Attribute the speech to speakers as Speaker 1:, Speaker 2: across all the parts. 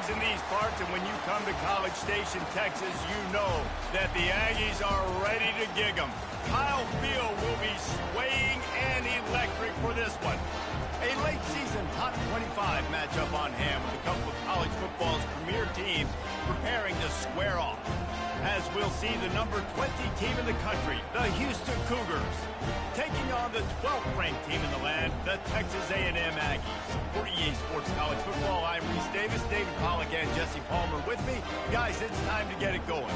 Speaker 1: things in these parts, and when you come to College Station, Texas, you know that the Aggies are ready to gig 'em. Kyle Field will be swaying and electric for this one. A late-season top 25 matchup on hand with a couple of college football's premier teams preparing to square off. As we'll see the number 20 team in the country, the Houston Cougars, taking on the 12th-ranked team in the land, the Texas A&M Aggies. For EA Sports College Football, I'm Reese Davis, David Pollack, and Jesse Palmer with me. Guys, it's time to get it going.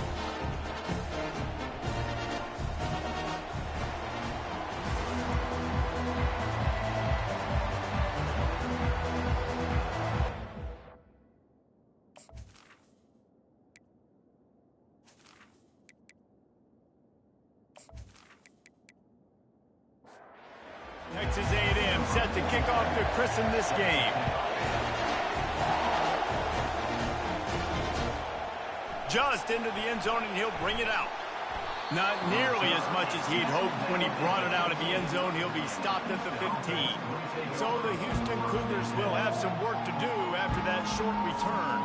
Speaker 1: Texas A&M set to kick off to christen this game. Just into the end zone, and he'll bring it out. Not nearly as much as he'd hoped when he brought it out of the end zone. He'll be stopped at the 15. So the Houston Cougars will have some work to do after that short return.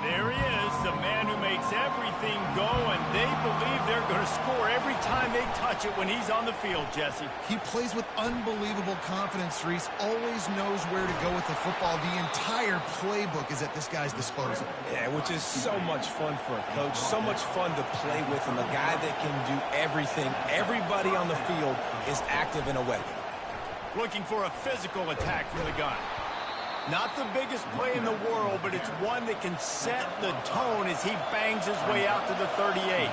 Speaker 1: There he is, the man who makes everything go, and they believe they're going to score every time they touch it when he's on the field, Jesse.
Speaker 2: He plays with unbelievable confidence, Reese. Always knows where to go with the football. The entire playbook is at this guy's disposal.
Speaker 3: Yeah, which is so much fun for a coach, so much fun to play with, and a guy that can do everything. Everybody on the field is active in a weapon.
Speaker 1: Looking for a physical attack from the gun. Not the biggest play in the world, but it's one that can set the tone as he bangs his way out to the 38.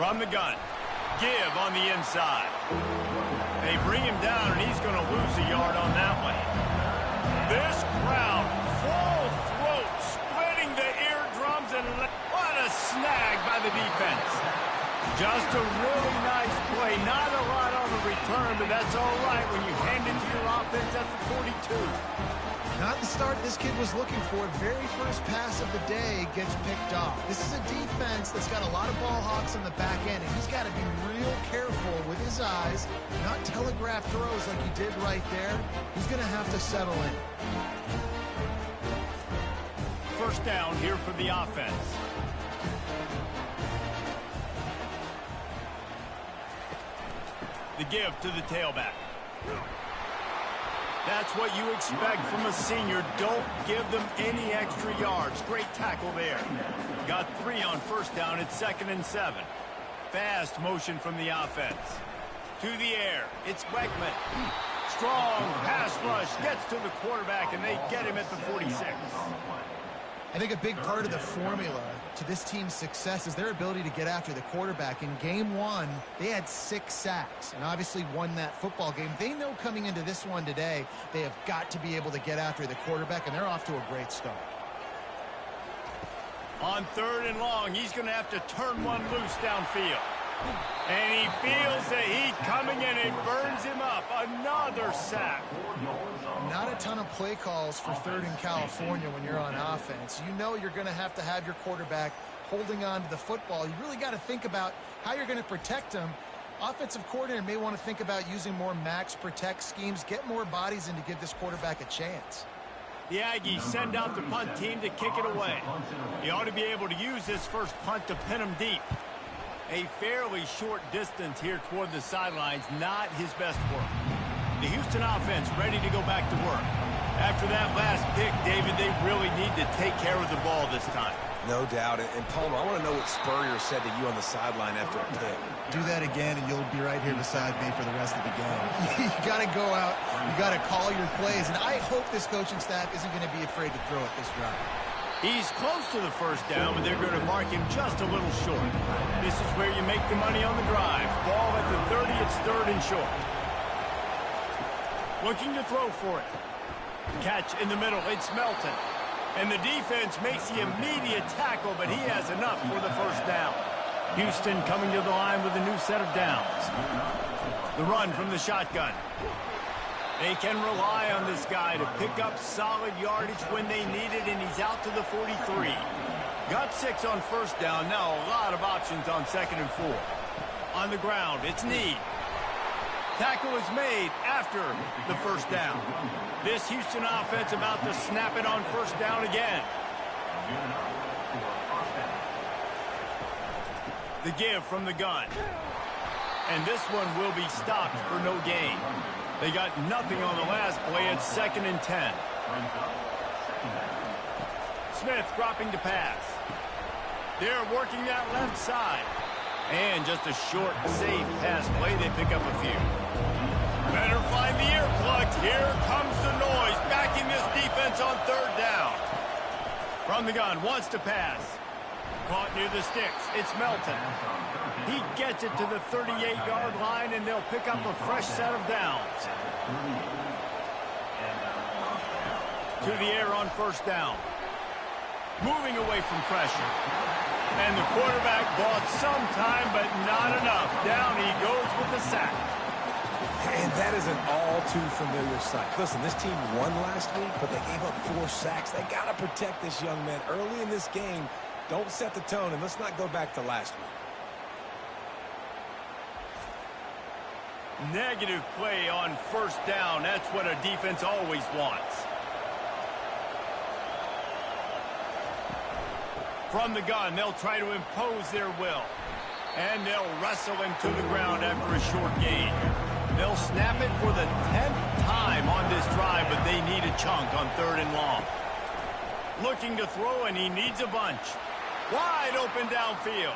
Speaker 1: From the gun, give on the inside. They bring him down, and he's going to lose a yard on that one. This crowd, full throat, splitting the eardrums, and what a snag by the defense. Just a really nice play. Not a lot on the return, but that's all right when you hand it to your offense at the 42.
Speaker 2: Not the start this kid was looking for. Very first pass of the day gets picked off. This is a defense that's got a lot of ball hawks on the back end, and he's got to be real careful with his eyes, not telegraph throws like he did right there. He's going to have to settle in.
Speaker 1: First down here for the offense. The give to the tailback. That's what you expect from a senior. Don't give them any extra yards. Great tackle there. Got 3 on first down. It's 2nd and 7. Fast motion from the offense. To the air. It's Weckman. Strong pass rush. Gets to the quarterback, and they get him at the 46.
Speaker 2: I think a big part of the formula to this team's success is their ability to get after the quarterback. In game 1, they had 6 sacks and obviously won that football game. They know coming into this one today, they have got to be able to get after the quarterback, and they're off to a great start.
Speaker 1: On 3rd and long, he's going to have to turn one loose downfield. And he feels the heat coming, and it burns him up. Another sack.
Speaker 2: Not a ton of play calls for 3rd in California when you're on offense. You know you're going to have your quarterback holding on to the football. You really got to think about how you're going to protect him. Offensive coordinator may want to think about using more max protect schemes, get more bodies in to give this quarterback a chance.
Speaker 1: The Aggies send out the punt team to kick it away. He ought to be able to use this first punt to pin him deep. A fairly short distance here toward the sidelines, not his best work. The Houston offense ready to go back to work. After that last pick, David, they really need to take care of the ball this time.
Speaker 3: No doubt. And Palmer, I want to know what Spurrier said to you on the sideline after a pick.
Speaker 2: Do that again, and you'll be right here beside me for the rest of the game. You got to go out. You got to call your plays. And I hope this coaching staff isn't going to be afraid to throw it this drive.
Speaker 1: He's close to the first down, but they're going to mark him just a little short. This is where you make the money on the drive. Ball at the 30, it's 3rd and short. Looking to throw for it. Catch in the middle, it's Melton. And the defense makes the immediate tackle, but he has enough for the first down. Houston coming to the line with a new set of downs. The run from the shotgun. They can rely on this guy to pick up solid yardage when they need it, and he's out to the 43. Got 6 on first down. Now a lot of options on 2nd and 4. On the ground, it's Need. Tackle is made after the first down. This Houston offense about to snap it on first down again. The give from the gun. And this one will be stopped for no gain. They got nothing on the last play. It's 2nd and 10. Smith dropping to pass. They're working that left side. And just a short, safe pass play. They pick up a few. Better find the earplugs. Here comes the noise. Backing this defense on 3rd down. From the gun, wants to pass. Caught near the sticks. It's Melton. He gets it to the 38-yard line, and they'll pick up a fresh set of downs. To the air on first down. Moving away from pressure. And the quarterback bought some time, but not enough. Down he goes with the sack.
Speaker 3: And that is an all-too-familiar sight. Listen, this team won last week, but they gave up 4 sacks. They got to protect this young man early in this game. Don't set the tone, and let's not go back to last week.
Speaker 1: Negative play on first down. That's what a defense always wants. From the gun, they'll try to impose their will. And they'll wrestle him to the ground after a short gain. They'll snap it for the 10th time on this drive, but they need a chunk on 3rd and long. Looking to throw, and he needs a bunch. Wide open downfield.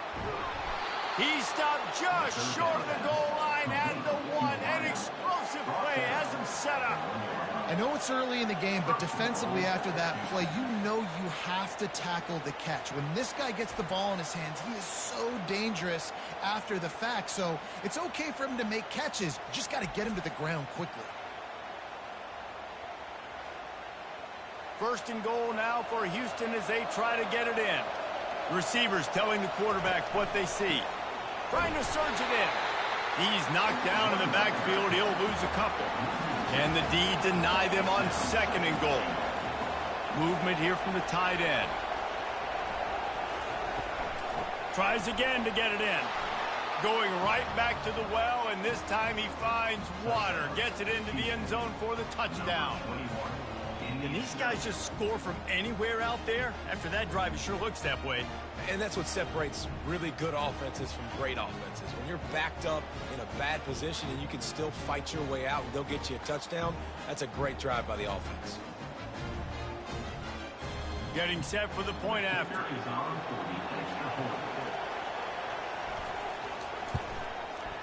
Speaker 1: He stopped just short of the goal line at the 1. An explosive play has him set up.
Speaker 2: I know it's early in the game, but defensively after that play, you know you have to tackle the catch. When this guy gets the ball in his hands, he is so dangerous after the fact. So it's okay for him to make catches. You just got to get him to the ground quickly.
Speaker 1: 1st and goal now for Houston as they try to get it in. Receivers telling the quarterback what they see. Trying to surge it in. He's knocked down in the backfield. He'll lose a couple. Can the D deny them on 2nd and goal? Movement here from the tight end. Tries again to get it in. Going right back to the well, and this time he finds water. Gets it into the end zone for the touchdown. Can these guys just score from anywhere out there? After that drive, it sure looks that way.
Speaker 3: And that's what separates really good offenses from great offenses. When you're backed up in a bad position and you can still fight your way out and they'll get you a touchdown, that's a great drive by the offense.
Speaker 1: Getting set for the point after.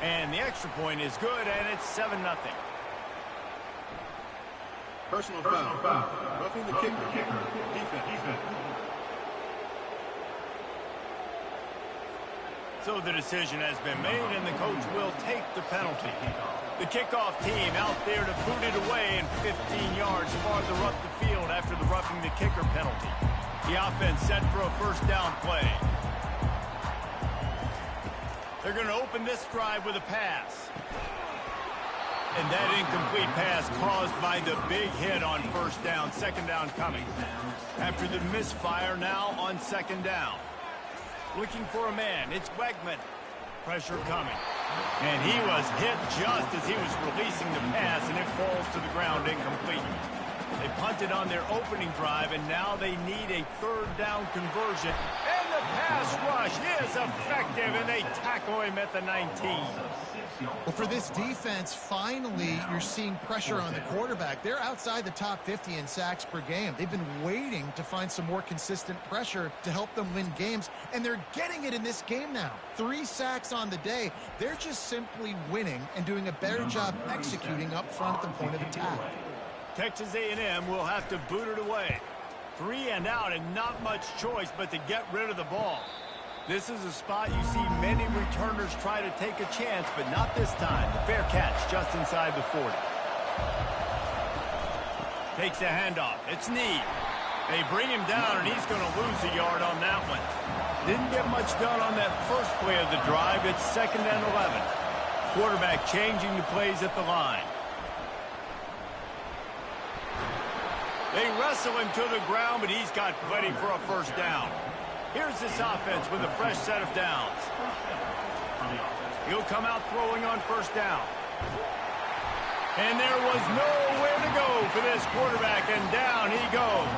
Speaker 1: And the extra point is good, and it's 7-0.
Speaker 4: Personal foul. Roughing the kicker. Defense.
Speaker 1: So the decision has been made, and the coach will take the penalty. The kickoff team out there to boot it away, and 15 yards farther up the field after the roughing the kicker penalty. The offense set for a first down play. They're going to open this drive with a pass. And that incomplete pass caused by the big hit on first down. 2nd down coming. After the misfire now on 2nd down. Looking for a man. It's Wegman. Pressure coming. And he was hit just as he was releasing the pass, and it falls to the ground incomplete. They punted on their opening drive, and now they need a 3rd down conversion. And the pass rush is effective, and they tackle him at the 19.
Speaker 2: Well, for this defense, finally, you're seeing pressure on the quarterback. They're outside the top 50 in sacks per game. They've been waiting to find some more consistent pressure to help them win games, and they're getting it in this game now. 3 sacks on the day. They're just simply winning and doing a better job executing up front at the point of attack.
Speaker 1: Texas A&M will have to boot it away. 3 and out, and not much choice but to get rid of the ball. This is a spot you see many returners try to take a chance, but not this time. The fair catch just inside the 40. Takes a handoff. It's Need. They bring him down, and he's going to lose a yard on that one. Didn't get much done on that first play of the drive. It's 2nd and 11. Quarterback changing the plays at the line. They wrestle him to the ground, but he's got plenty for a first down. Here's this offense with a fresh set of downs. He'll come out throwing on first down. And there was nowhere to go for this quarterback, and down he goes.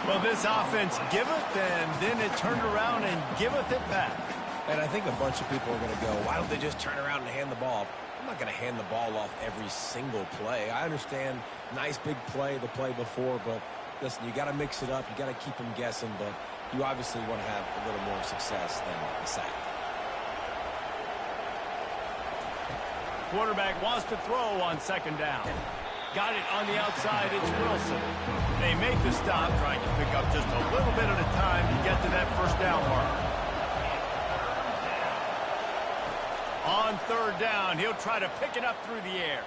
Speaker 1: Well, this offense giveth, and then it turned around and giveth it back.
Speaker 3: And I think a bunch of people are going to go, why don't they just turn around and hand the ball? I'm not going to hand the ball off every single play. I understand nice big play the play before, but listen, you got to mix it up. You got to keep them guessing, but you obviously want to have a little more success than a sack.
Speaker 1: Quarterback wants to throw on second down. Got it on the outside. It's Wilson. They make the stop, trying to pick up just a little bit at a time to get to that first down marker. On third down, he'll try to pick it up through the air.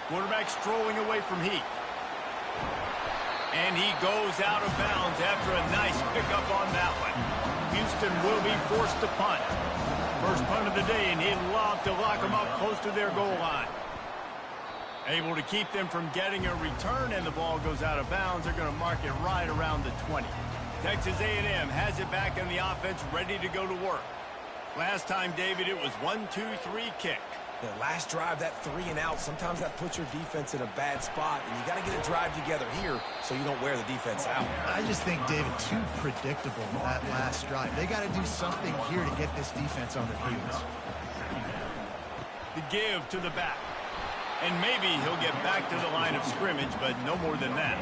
Speaker 1: Quarterback strolling away from Heat. And he goes out of bounds after a nice pickup on that one. Houston will be forced to punt. First punt of the day, and he'd love to lock them up close to their goal line. Able to keep them from getting a return, and the ball goes out of bounds. They're going to mark it right around the 20. Texas A&M has it back in the offense, ready to go to work. Last time, David, it was 1-2-3 kick.
Speaker 3: The last drive, that 3 and out, sometimes that puts your defense in a bad spot, and you got to get a drive together here so you don't wear the defense out.
Speaker 2: I just think, David, too predictable that last drive. They got to do something here to get this defense on their heels.
Speaker 1: The give to the back. And maybe he'll get back to the line of scrimmage, but no more than that.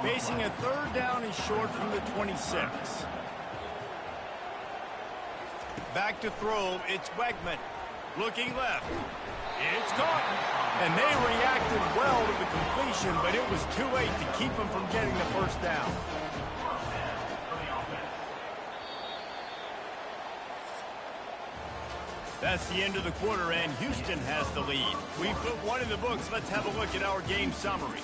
Speaker 1: Facing a third down and short from the 26. Back to throw, it's Wegman. Looking left. It's caught. And they reacted well to the completion, but it was too late to keep them from getting the first down. That's the end of the quarter, and Houston has the lead. We put one in the books. Let's have a look at our game summary.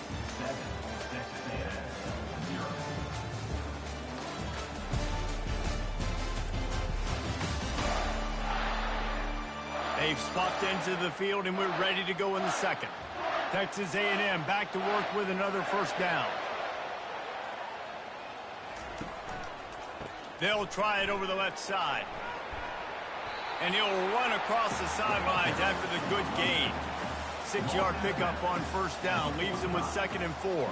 Speaker 1: They've swapped into the field, and we're ready to go in the second. Texas A&M back to work with another first down. They'll try it over the left side. And he'll run across the sidelines after the good gain. 6-yard pickup on first down. Leaves him with 2nd and 4.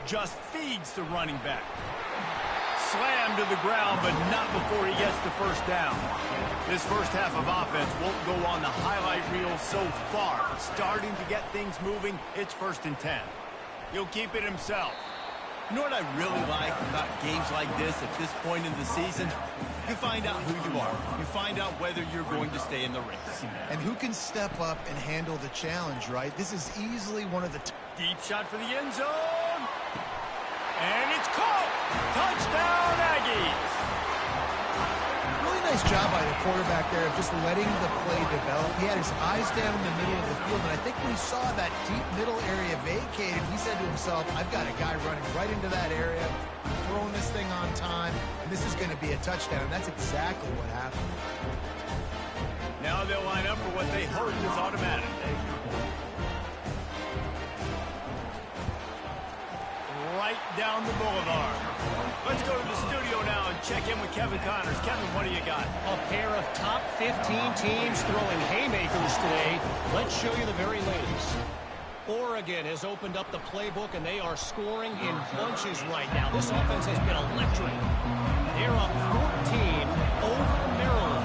Speaker 1: Just feeds the running back. Slammed to the ground, but not before he gets the first down. This first half of offense won't go on the highlight reel so far. Starting to get things moving, it's 1st and 10. He'll keep it himself.
Speaker 5: You know what I really like about games like this at this point in the season? You find out who you are. You find out whether you're going to stay in the race.
Speaker 2: And who can step up and handle the challenge, right? This is easily one of the...
Speaker 1: Deep shot for the end zone. And it's caught. Touchdown, Aggies.
Speaker 2: Really nice job by the quarterback there of just letting the play develop. He had his eyes down in the middle of the field, and I think when he saw that deep middle area vacated, he said to himself, I've got a guy running right into that area, throwing this thing on time, and this is going to be a touchdown. That's exactly what happened.
Speaker 1: Now they'll line up for what they hope is automatic. Right down the boulevard. Let's go to the studio now and check in with Kevin Connors. Kevin, what do you got?
Speaker 6: A pair of top 15 teams throwing haymakers today. Let's show you the very latest. Oregon has opened up the playbook, and they are scoring in bunches right now. This offense has been electric. They're up 14 over Maryland.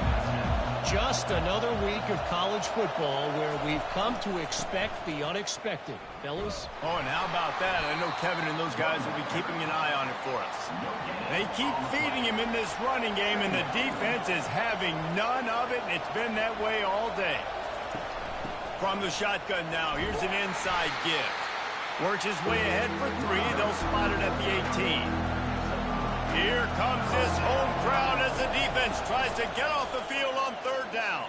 Speaker 6: Just another week of college football where we've come to expect the unexpected. Fellas?
Speaker 1: Oh, and how about that? I know Kevin and those guys will be keeping an eye on it for us. They keep feeding him in this running game, and the defense is having none of it, and it's been that way all day. From the shotgun now, here's an inside give. Works his way ahead for 3. They'll spot it at the 18. Here comes this home crowd as the defense tries to get off the field on third down.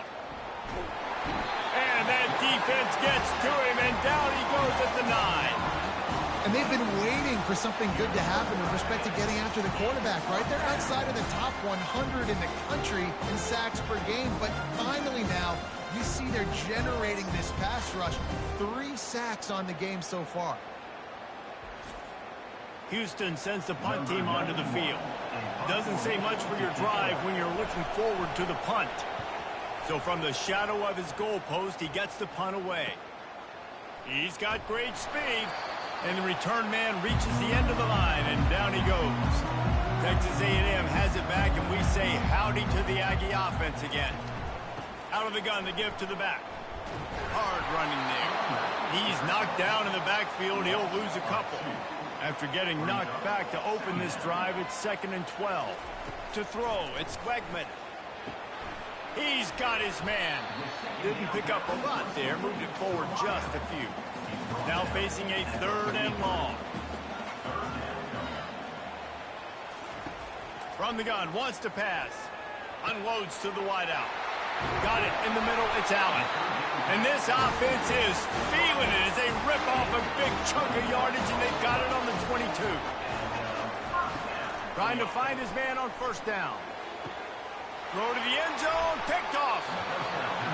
Speaker 1: And that defense gets to him, and down he goes at the 9.
Speaker 2: And they've been waiting for something good to happen with respect to getting after the quarterback, right? They're outside of the top 100 in the country in sacks per game, but finally now you see they're generating this pass rush. 3 sacks on the game so far.
Speaker 1: Houston sends the punt team onto the field. Doesn't say much for your drive when you're looking forward to the punt. So from the shadow of his goalpost, he gets the punt away. He's got great speed. And the return man reaches the end of the line, and down he goes. Texas A&M has it back, and we say howdy to the Aggie offense again. Out of the gun, the give to the back. Hard running there. He's knocked down in the backfield. He'll lose a couple. After getting knocked back to open this drive, it's 2nd and 12. To throw, it's Wegman. He's got his man. Didn't pick up a lot there. Moved it forward just a few. Now facing a 3rd and long. From the gun, wants to pass. Unloads to the wideout. Got it in the middle, it's Allen. And this offense is feeling it as they rip off a big chunk of yardage, and they've got it on the 22. Trying to find his man on 1st down. Throw to the end zone, picked off.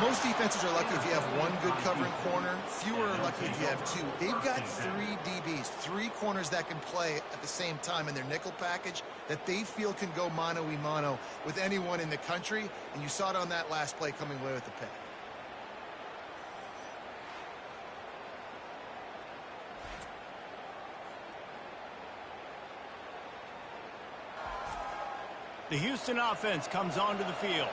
Speaker 2: Most defenses are lucky if you have one good covering corner. Fewer are lucky if you have two. They've got 3 DBs, 3 corners that can play at the same time in their nickel package that they feel can go mano-a-mano with anyone in the country. And you saw it on that last play coming away with the pick.
Speaker 1: The Houston offense comes onto the field.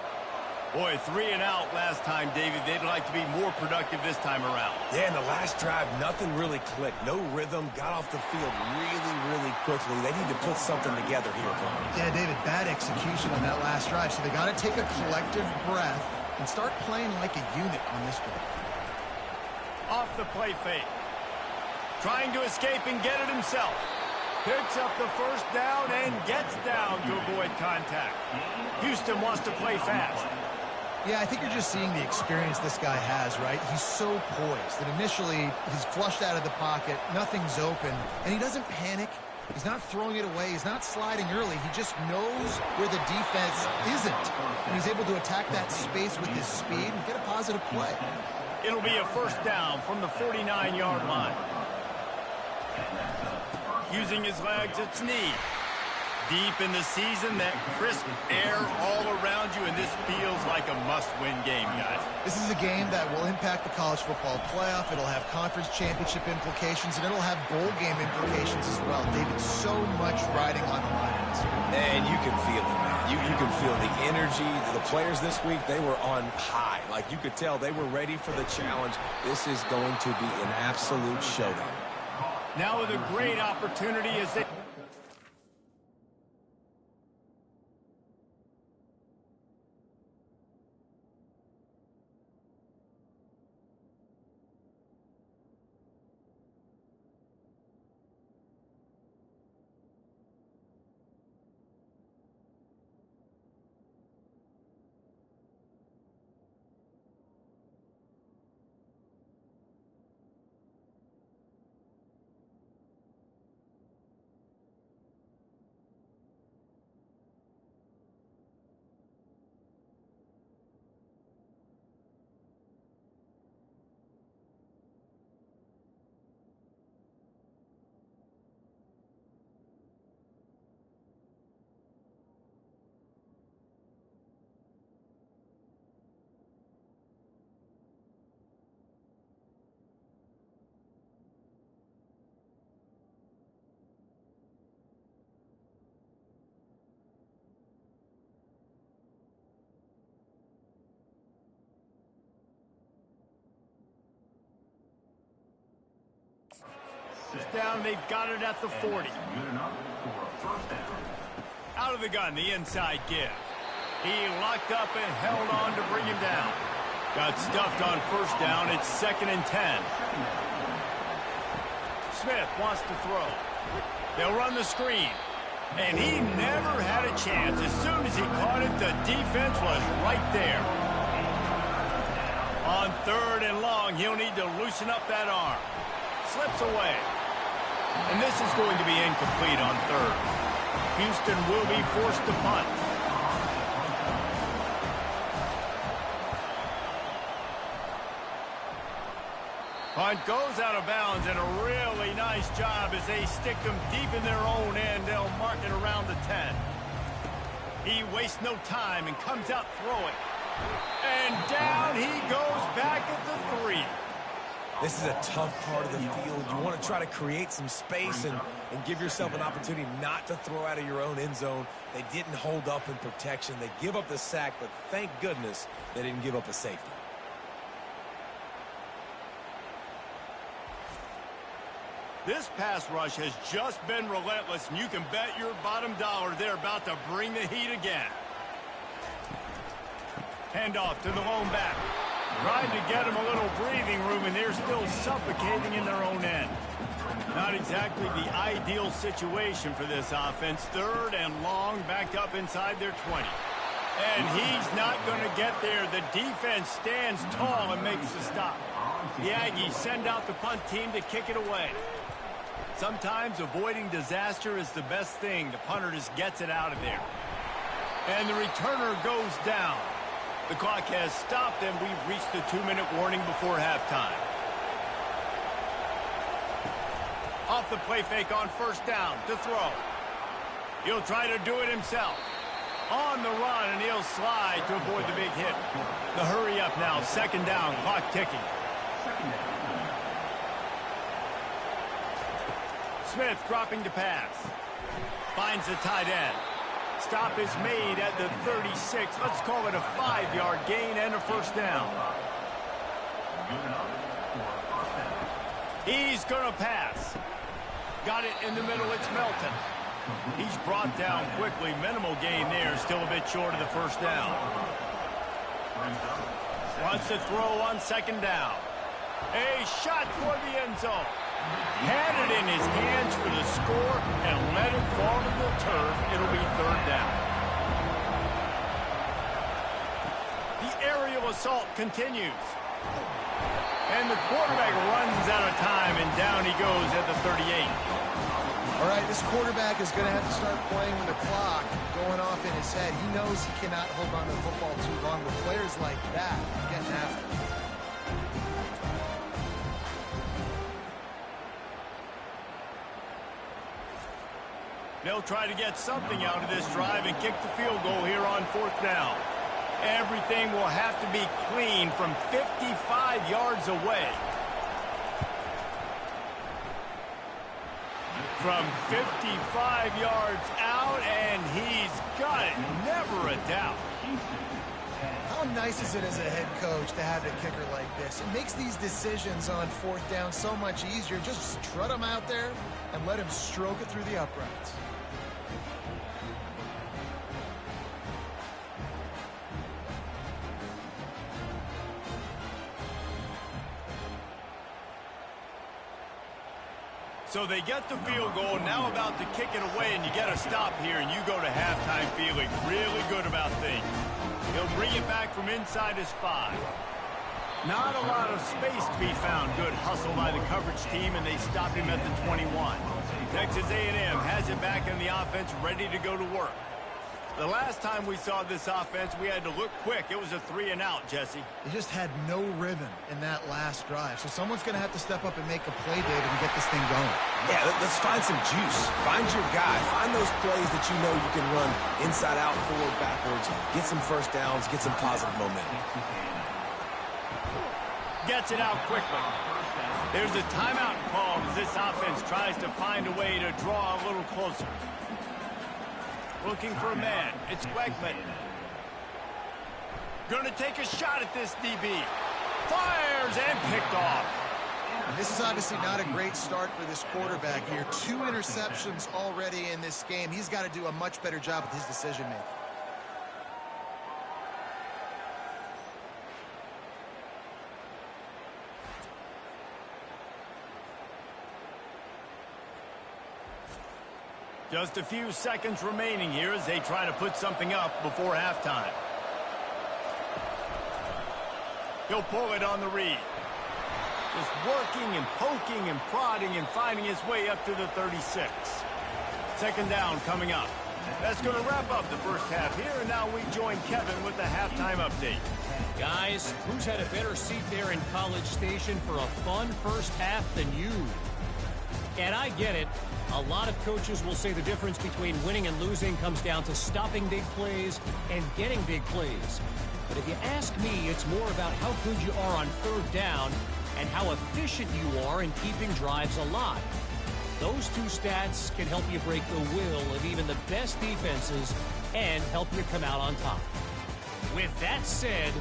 Speaker 1: Boy, 3 and out last time, David. They'd like to be more productive this time around.
Speaker 3: Yeah, in the last drive, nothing really clicked. No rhythm. Got off the field really quickly. They need to put something together here, Brian.
Speaker 2: Yeah, David, bad execution on that last drive. So they got to take a collective breath and start playing like a unit on this one.
Speaker 1: Off the play fake. Trying to escape and get it himself. Picks up the 1st down and gets down to avoid contact. Houston wants to play fast.
Speaker 2: Yeah, I think you're just seeing the experience this guy has, right? He's so poised that initially he's flushed out of the pocket, nothing's open, and he doesn't panic. He's not throwing it away. He's not sliding early. He just knows where the defense isn't, and he's able to attack that space with his speed and get a positive play.
Speaker 1: It'll be a 1st down from the 49-yard line. Using his legs, it's knee. Deep in the season, that crisp air all around you, and this feels like a must-win game, guys.
Speaker 2: This is a game that will impact the college football playoff. It'll have conference championship implications, and it'll have bowl game implications as well. David, so much riding on the line in this one.
Speaker 3: And you can feel it, man. You can feel the energy. The players this week, they were on high. Like you could tell, they were ready for the challenge. This is going to be an absolute showdown.
Speaker 1: Now with a great opportunity as they... Down, they've got it at the 40. Out of the gun, the inside give. He locked up and held on to bring him down. Got stuffed on 1st down. It's 2nd and 10. Smith wants to throw. They'll run the screen. And he never had a chance. As soon as he caught it, the defense was right there. On 3rd and long, he'll need to loosen up that arm. Slips away. And this is going to be incomplete on 3rd. Houston will be forced to punt. Punt goes out of bounds, and a really nice job as they stick them deep in their own end. They'll mark it around the 10. He wastes no time and comes out throwing. And down he goes back at the 3.
Speaker 3: This is a tough part of the field. You want to try to create some space and give yourself an opportunity not to throw out of your own end zone. They didn't hold up in protection. They give up the sack, but thank goodness they didn't give up a safety.
Speaker 1: This pass rush has just been relentless, and you can bet your bottom dollar they're about to bring the heat again. Handoff to the lone back. Trying to get them a little breathing room, and they're still suffocating in their own end. Not exactly the ideal situation for this offense. 3rd and long, backed up inside their 20. And he's not going to get there. The defense stands tall and makes the stop. The Aggies send out the punt team to kick it away. Sometimes avoiding disaster is the best thing. The punter just gets it out of there. And the returner goes down. The clock has stopped, and we've reached the 2-minute warning before halftime. Off the play fake on 1st down to throw. He'll try to do it himself. On the run, and he'll slide to avoid the big hit. The hurry up now, 2nd down, clock ticking. Smith dropping to pass. Finds the tight end. Stop is made at the 36. Let's call it a 5-yard gain and a 1st down. He's going to pass. Got it in the middle. It's Melton. He's brought down quickly. Minimal gain there. Still a bit short of the 1st down. Wants to throw on 2nd down. A shot toward the end zone. Had it in his hands for the score and let it fall to the turf. It'll be 3rd down. The aerial assault continues. And the quarterback runs out of time, and down he goes at the 38.
Speaker 2: All right, this quarterback is going to have to start playing with the clock going off in his head. He knows he cannot hold on to the football too long with players like that getting after him.
Speaker 1: They'll try to get something out of this drive and kick the field goal here on 4th down. Everything will have to be clean from 55 yards away. From 55 yards out, and he's got it. Never a doubt.
Speaker 2: How nice is it as a head coach to have a kicker like this? It makes these decisions on 4th down so much easier. Just strut him out there and let him stroke it through the uprights.
Speaker 1: So they get the field goal, now about to kick it away, and you get a stop here, and you go to halftime feeling really good about things. He'll bring it back from inside his 5. Not a lot of space to be found. Good hustle by the coverage team, and they stop him at the 21. Texas A&M has it back in the offense, ready to go to work. The last time we saw this offense, we had to look quick. It was a 3-and-out, Jesse.
Speaker 2: They just had no rhythm in that last drive. So someone's going to have to step up and make a play, David, and get this thing going.
Speaker 3: Yeah, let's find some juice. Find your guy. Find those plays that you know you can run inside out, forward, backwards. Get some 1st downs. Get some positive momentum.
Speaker 1: Gets it out quickly. There's a timeout called as this offense tries to find a way to draw a little closer. Looking for a man. It's Wegman. Going to take a shot at this DB. Fires and picked off.
Speaker 2: And this is obviously not a great start for this quarterback here. 2 interceptions already in this game. He's got to do a much better job with his decision-making.
Speaker 1: Just a few seconds remaining here as they try to put something up before halftime. He'll pull it on the read. Just working and poking and prodding and finding his way up to the 36. 2nd down coming up. That's going to wrap up the first half here, and now we join Kevin with the halftime update.
Speaker 6: Guys, who's had a better seat there in College Station for a fun first half than you? And I get it. A lot of coaches will say the difference between winning and losing comes down to stopping big plays and getting big plays. But if you ask me, it's more about how good you are on third down and how efficient you are in keeping drives alive. Those two stats can help you break the will of even the best defenses and help you come out on top. With that said,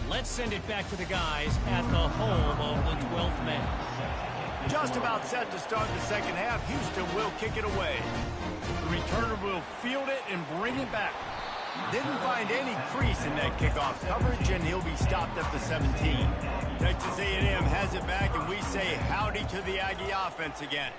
Speaker 6: let's send it back to the guys at the home of the 12th man.
Speaker 1: Just about set to start the second half. Houston will kick it away. The returner will field it and bring it back. Didn't find any crease in that kickoff coverage, and he'll be stopped at the 17. Texas A&M has it back, and we say howdy to the Aggie offense again.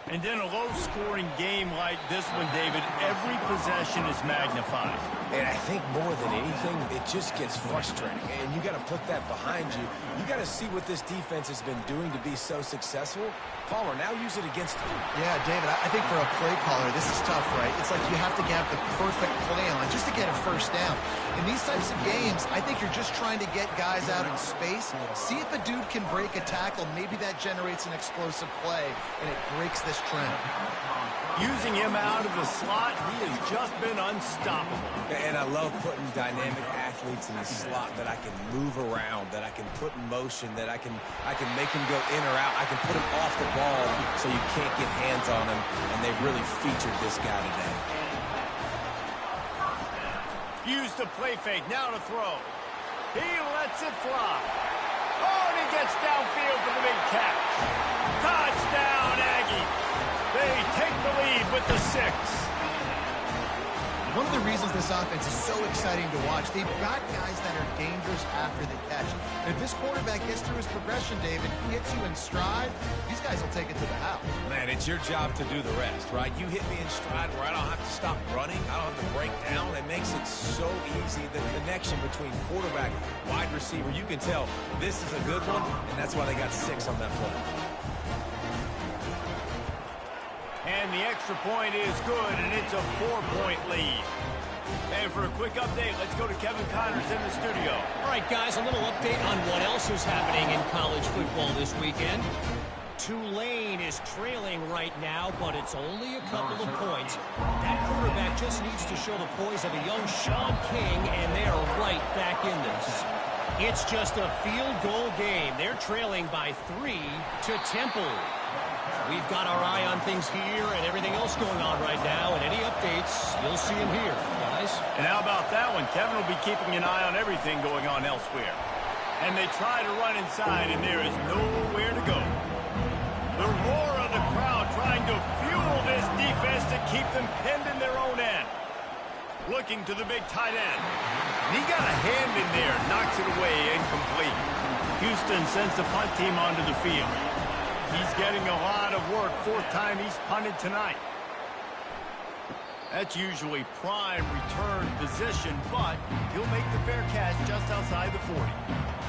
Speaker 1: And then a low-scoring game like this one, David, every possession is magnified.
Speaker 3: And I think more than anything, it just gets frustrating. And you got to put that behind you. You got to see what this defense has been doing to be so successful. Palmer, now use it against him.
Speaker 2: Yeah, David, I think for a play caller, this is tough, right? It's like you have to have the perfect play on just to get a first down. In these types of games, I think you're just trying to get guys out in space, see if a dude can break a tackle. Maybe that generates an explosive play, and it breaks this trend.
Speaker 1: Using him out of the slot, he has just been unstoppable.
Speaker 3: And I love putting dynamic athletes in the slot that I can move around, that I can put in motion, that I can make them go in or out. I can put them off the ball so you can't get hands on them, and they've really featured this guy today.
Speaker 1: Use the play fake, now to throw. He lets it fly. Oh, and he gets downfield for the big catch. Touchdown, Aggie. They take the lead with the 6.
Speaker 2: One of the reasons this offense is so exciting to watch, they've got guys that are dangerous after the catch. And if this quarterback gets through his progression, David, gets you in stride, these guys will take it to the house.
Speaker 3: Man, it's your job to do the rest, right? You hit me in stride where I don't have to stop running. I don't have to break down. It makes it so easy. The connection between quarterback, wide receiver, you can tell this is a good one, and that's why they got 6 on that play.
Speaker 1: And the extra point is good, and it's a 4-point lead. And for a quick update, let's go to Kevin Connors in the studio.
Speaker 6: All right, guys, a little update on what else is happening in college football this weekend. Tulane is trailing right now, but it's only a couple of points. That quarterback just needs to show the poise of a young Sean King, and they're right back in this. It's just a field goal game. They're trailing by 3 to Temple. We've got our eye on things here and everything else going on right now, and any updates, you'll see them here, guys.
Speaker 1: And how about that one? Kevin will be keeping an eye on everything going on elsewhere. And they try to run inside, and there is nowhere to go. The roar of the crowd trying to fuel this defense to keep them pinned in their own end. Looking to the big tight end. And he got a hand in there, knocks it away, incomplete. Houston sends the punt team onto the field. He's getting a lot of work. 4th time he's punted tonight. That's usually prime return position, but he'll make the fair catch just outside the 40.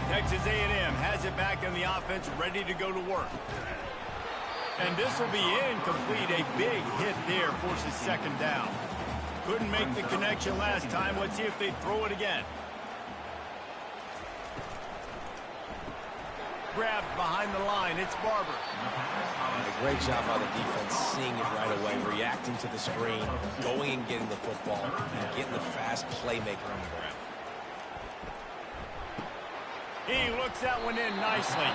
Speaker 1: Texas A&M has it back in the offense, ready to go to work. And this will be incomplete. A big hit there forces 2nd down. Couldn't make the connection last time. Let's see if they throw it again. Grabbed behind the line. It's Barber.
Speaker 3: A great job by the defense, seeing it right away, reacting to the screen, going and getting the football, and getting the fast playmaker on the ground.
Speaker 1: He looks that one in nicely.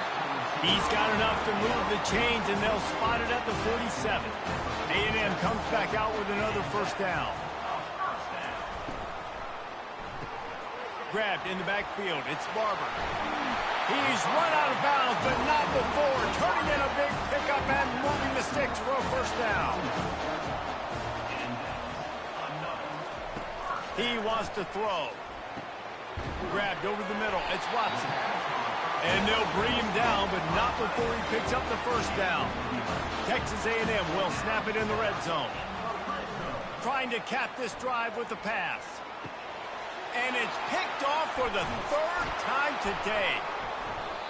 Speaker 1: He's got enough to move the chains, and they'll spot it at the 47. A&M comes back out with another 1st down. Grabbed in the backfield. It's Barber. He's run out of bounds, but not before. Turning in a big pickup and moving the sticks for a 1st down. He wants to throw. Grabbed over the middle. It's Watson. And they'll bring him down, but not before he picks up the 1st down. Texas A&M will snap it in the red zone. Trying to cap this drive with the pass. And it's picked off for the 3rd time today.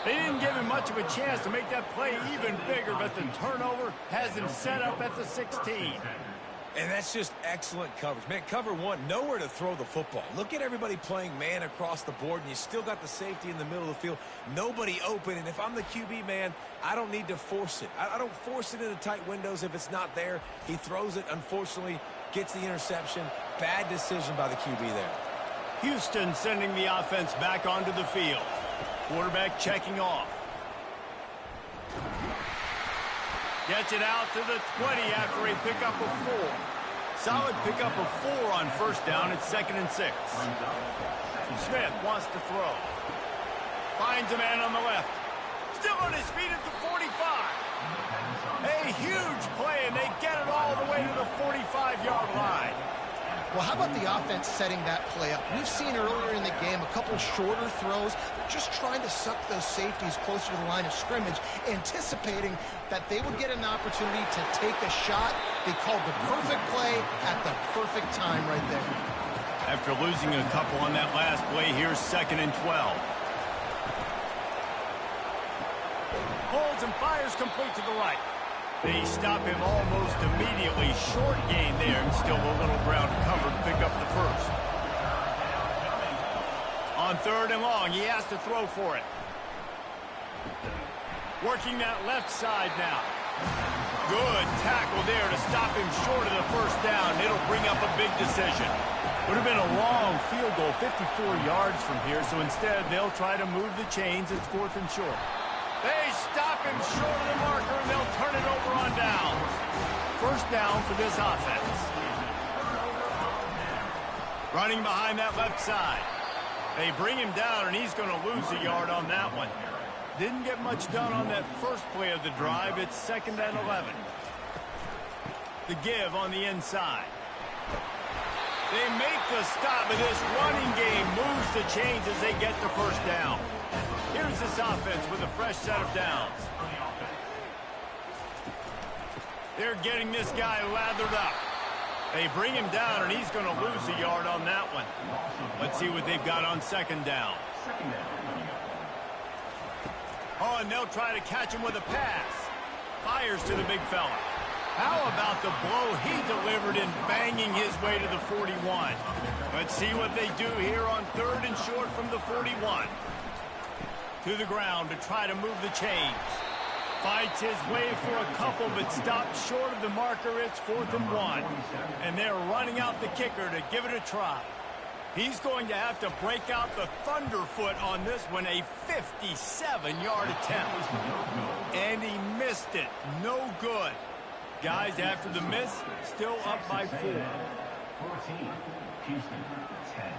Speaker 1: They didn't give him much of a chance to make that play even bigger, but the turnover has him set up at the 16.
Speaker 3: And that's just excellent coverage. Man, cover 1, nowhere to throw the football. Look at everybody playing man across the board, and you still got the safety in the middle of the field. Nobody open, and if I'm the QB, man, I don't need to force it. I don't force it into tight windows if it's not there. He throws it, unfortunately, gets the interception. Bad decision by the QB there.
Speaker 1: Houston sending the offense back onto the field. Quarterback checking off. Gets it out to the 20 after a pickup of 4. Solid pickup of 4 on first down. It's 2nd and 6. Smith wants to throw. Finds a man on the left. Still on his feet at the 45. A huge play, and they get it all the way to the 45-yard line.
Speaker 2: Well, how about the offense setting that play up? We've seen earlier in the game a couple shorter throws. They're just trying to suck those safeties closer to the line of scrimmage, anticipating that they would get an opportunity to take a shot. They called the perfect play at the perfect time right there.
Speaker 1: After losing a couple on that last play, here's 2nd and 12. Holds and fires complete to the right. They stop him almost immediately. Short gain there, and still a little ground covered to pick up the first. On 3rd and long, he has to throw for it. Working that left side now. Good tackle there to stop him short of the first down. It'll bring up a big decision. Would have been a long field goal, 54 yards from here, so instead they'll try to move the chains. It's 4th and short. They stop him short of the marker, and they'll turn it over on downs. First down for this offense. Running behind that left side. They bring him down, and he's going to lose a yard on that one. Didn't get much done on that first play of the drive. It's 2nd and 11. The give on the inside. They make the stop, and this running game moves the chains as they get the first down. Here's this offense with a fresh set of downs. They're getting this guy lathered up. They bring him down, and he's going to lose a yard on that one. Let's see what they've got on 2nd down. Oh, and they'll try to catch him with a pass. Fires to the big fella. How about the blow he delivered in banging his way to the 41? Let's see what they do here on 3rd and short from the 41. To the ground to try to move the chains. Fights his way for a couple, but stops short of the marker. It's 4th and 1. And they're running out the kicker to give it a try. He's going to have to break out the thunderfoot on this one, a 57-yard attempt. And he missed it. No good. Guys, after the miss, still up by 4.
Speaker 7: 14, Houston, 10.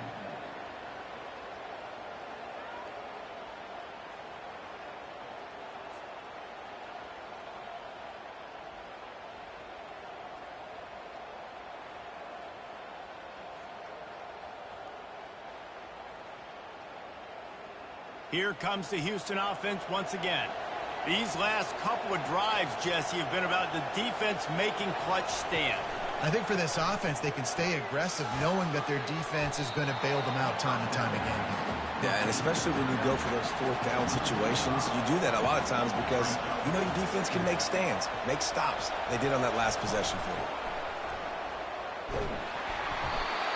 Speaker 1: Here comes the Houston offense once again. These last couple of drives, Jesse, have been about the defense making clutch stand.
Speaker 2: I think for this offense, they can stay aggressive knowing that their defense is going to bail them out time and time again.
Speaker 3: Yeah, and especially when you go for those 4th down situations, you do that a lot of times because you know your defense can make stands, make stops. They did on that last possession for you.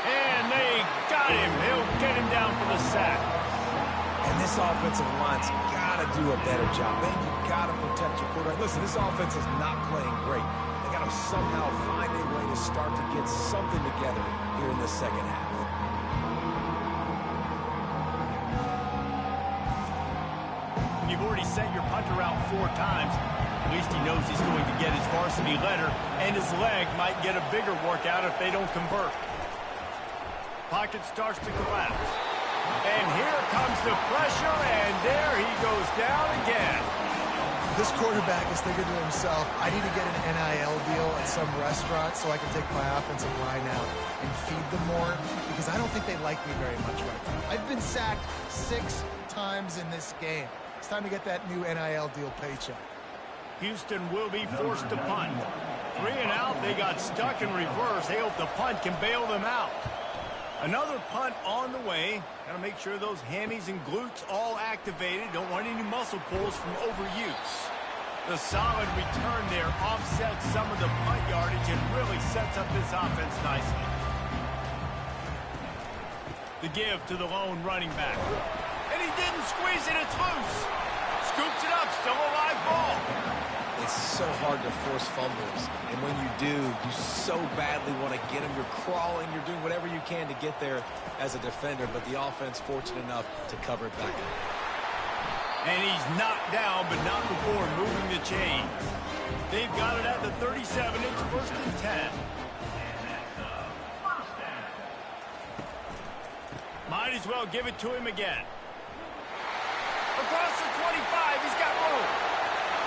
Speaker 1: And they got him. He'll get him down for the sack.
Speaker 3: And this offensive line's got to do a better job. Man, you got to protect your quarterback. Listen, this offense is not playing great. They got to somehow find a way to start to get something together here in the second half.
Speaker 1: When you've already sent your punter out 4 times, at least he knows he's going to get his varsity letter, and his leg might get a bigger workout if they don't convert. Pocket starts to collapse. And here comes the pressure, and there he goes down again.
Speaker 2: This quarterback is thinking to himself, I need to get an NIL deal at some restaurant so I can take my offensive line out and feed them more, because I don't think they like me very much right now. I've been sacked 6 times in this game. It's time to get that new NIL deal paycheck.
Speaker 1: Houston will be forced to punt. 3 and out, they got stuck in reverse. They hope the punt can bail them out. Another punt on the way. Got to make sure those hammies and glutes all activated. Don't want any muscle pulls from overuse. The solid return there offsets some of the punt yardage and really sets up this offense nicely. The give to the lone running back. And he didn't squeeze it. It's loose. Scoops it up. Still a live ball.
Speaker 3: it's so hard to force fumbles. And when you do, you so badly want to get them. You're crawling. You're doing whatever you can to get there as a defender. But the offense fortunate enough to cover it back up.
Speaker 1: And he's knocked down, but not before moving the chain. They've got it at the 37. It's 1st and 10. Might as well give it to him again. Across the 25, he's got room.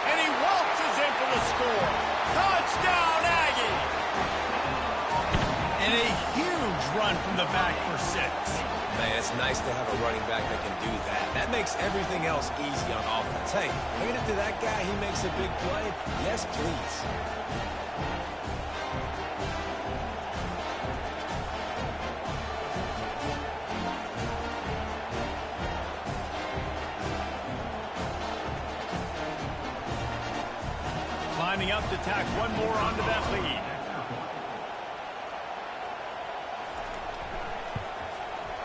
Speaker 1: And he waltzes in for the score. Touchdown, Aggie! And a huge run from the back for 6.
Speaker 3: Man, it's nice to have a running back that can do that. That makes everything else easy on offense. Hey, hand it to that guy, he makes a big play. Yes, please.
Speaker 1: Lining up to tack one more onto that lead.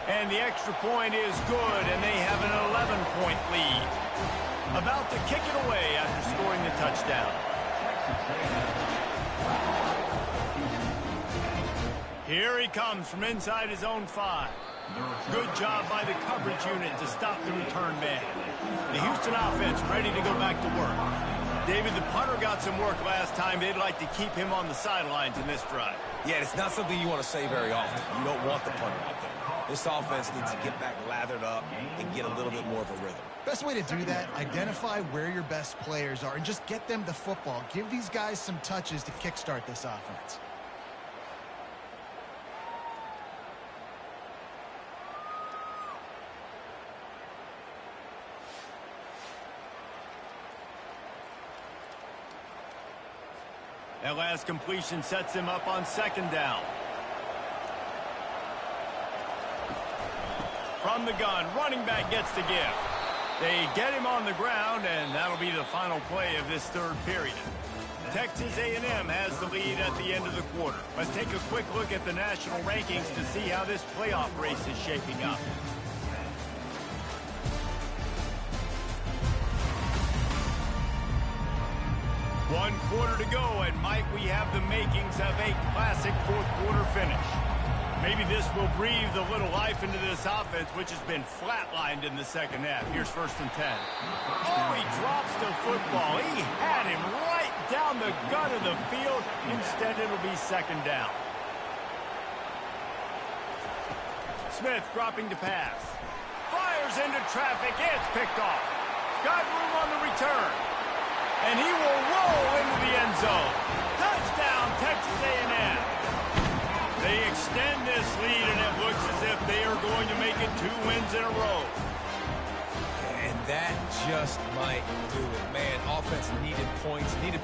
Speaker 1: And the extra point is good, and they have an 11-point lead. About to kick it away after scoring the touchdown. Here he comes from inside his own 5. Good job by the coverage unit to stop the return man. The Houston offense ready to go back to work. David, the punter got some work last time. They'd like to keep him on the sidelines in this drive.
Speaker 3: Yeah, it's not something you want to say very often. You don't want the punter out there. This offense needs to get back lathered up and get a little bit more of a rhythm.
Speaker 2: Best way to do that, identify where your best players are and just get them the football. Give these guys some touches to kickstart this offense.
Speaker 1: That last completion sets him up on 2nd down. From the gun, running back gets the give. They get him on the ground, and that'll be the final play of this 3rd period. Texas A&M has the lead at the end of the quarter. Let's take a quick look at the national rankings to see how this playoff race is shaping up. One quarter to go, and Mike, we have the makings of a classic 4th quarter finish. Maybe this will breathe a little life into this offense, which has been flatlined in the 2nd half. Here's 1st and 10. Oh, he drops the football. He had him right down the gut of the field. Instead, it'll be 2nd down. Smith dropping to pass. Fires into traffic. It's picked off. Got room on the return. And he will roll into the end zone. Touchdown, Texas A&M. They extend this lead, and it looks as if they are going to make it 2 wins in a row.
Speaker 3: And that just might do it. Man, offense needed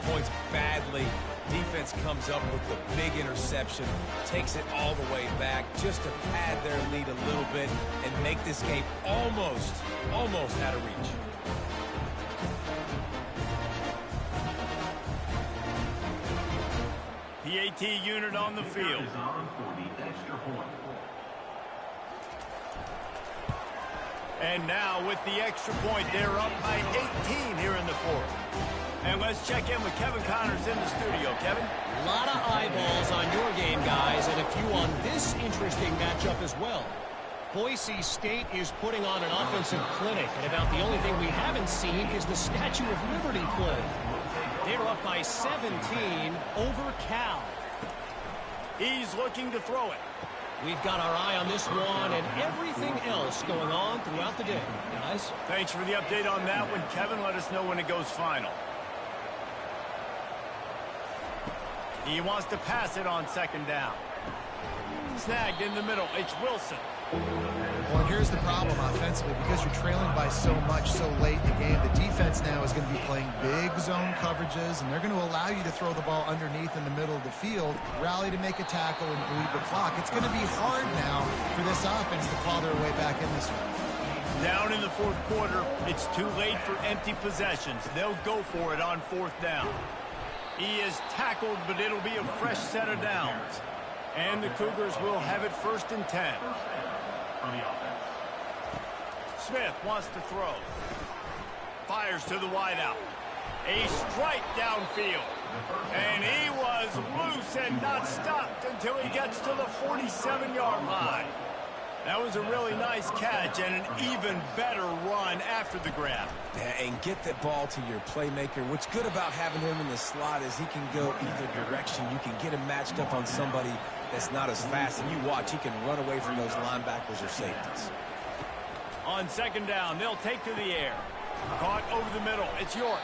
Speaker 3: points badly. Defense comes up with the big interception, takes it all the way back just to pad their lead a little bit and make this game almost out of reach.
Speaker 1: PAT unit on the field. And now with the extra point, they're up by 18 here in the 4th. And let's check in with Kevin Connors in the studio. Kevin?
Speaker 6: A lot of eyeballs on your game, guys, and a few on this interesting matchup as well. Boise State is putting on an offensive clinic, and about the only thing we haven't seen is the Statue of Liberty play. They're up by 17 over Cal.
Speaker 1: He's looking to throw it.
Speaker 6: We've got our eye on this one and everything else going on throughout the day, guys.
Speaker 1: Thanks for the update on that one, Kevin. Let us know when it goes final. He wants to pass it on 2nd down. Snagged in the middle. It's Wilson.
Speaker 2: Well, and here's the problem offensively. Because you're trailing by so much so late in the game, the defense now is going to be playing big zone coverages, and they're going to allow you to throw the ball underneath in the middle of the field, rally to make a tackle, and bleed the clock. It's going to be hard now for this offense to claw their way back in this one.
Speaker 1: Down in the 4th quarter, it's too late for empty possessions. They'll go for it on 4th down. He is tackled, but it'll be a fresh set of downs. And the Cougars will have it 1st and 10. Smith wants to throw. Fires to the wideout. A strike downfield. And he was loose and not stopped until he gets to the 47-yard line. That was a really nice catch and an even better run after the grab.
Speaker 3: Yeah, and get that ball to your playmaker. What's good about having him in the slot is he can go either direction. You can get him matched up on somebody that's not as fast. And you watch, he can run away from those linebackers or safeties.
Speaker 1: On second down, they'll take to the air. Caught over the middle. It's York.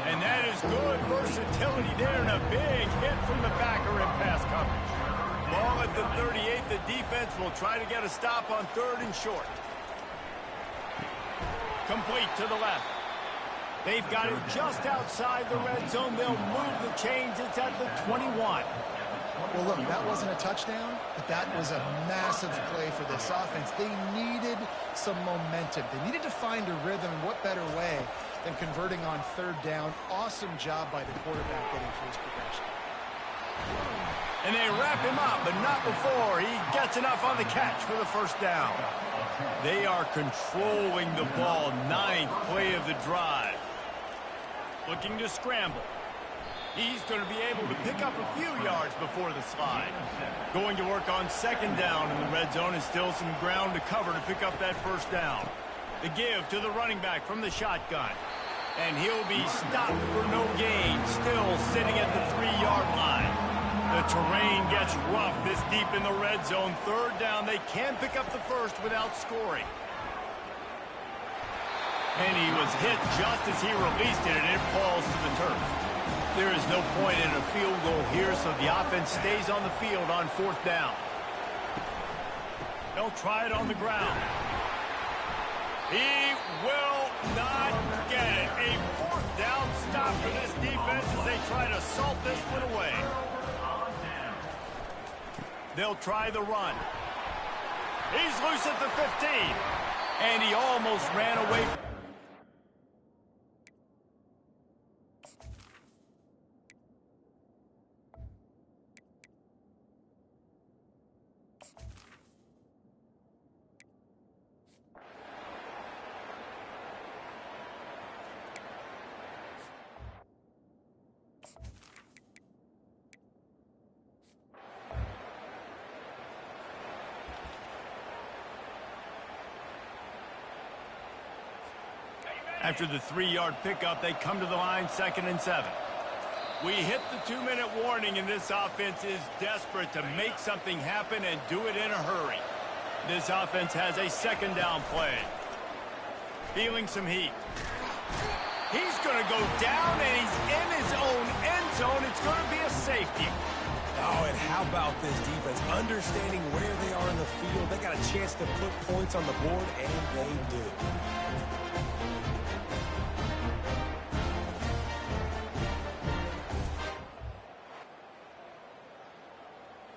Speaker 1: And that is good versatility there and a big hit from the backer in pass coverage. Ball at the 38. The defense will try to get a stop on 3rd and short. Complete to the left. They've got it just outside the red zone. They'll move the chains. It's at the 21.
Speaker 2: Well, look, that wasn't a touchdown, but that was a massive play for this offense. They needed some momentum. They needed to find a rhythm, and what better way than converting on 3rd down. Awesome job by the quarterback getting through his progression.
Speaker 1: And they wrap him up, but not before he gets enough on the catch for the 1st down. They are controlling the ball. 9th play of the drive. Looking to scramble. He's going to be able to pick up a few yards before the slide. Going to work on 2nd down in the red zone, and still some ground to cover to pick up that 1st down. The give to the running back from the shotgun. And he'll be stopped for no gain, still sitting at the 3-yard line. The terrain gets rough this deep in the red zone. 3rd down, they can pick up the 1st without scoring. And he was hit just as he released it, and it falls to the turf. There is no point in a field goal here, so the offense stays on the field on 4th down. They'll try it on the ground. He will not get it. A 4th down stop for this defense as they try to salt this one away. They'll try the run. He's loose at the 15. And he almost ran away. After the 3-yard pickup, they come to the line, 2nd and 7. We hit the 2-minute warning, and this offense is desperate to make something happen and do it in a hurry. This offense has a 2nd down play. Feeling some heat. He's going to go down, and he's in his own end zone. It's going to be a safety.
Speaker 3: Oh, and how about this defense? Understanding where they are in the field. They got a chance to put points on the board, and they do.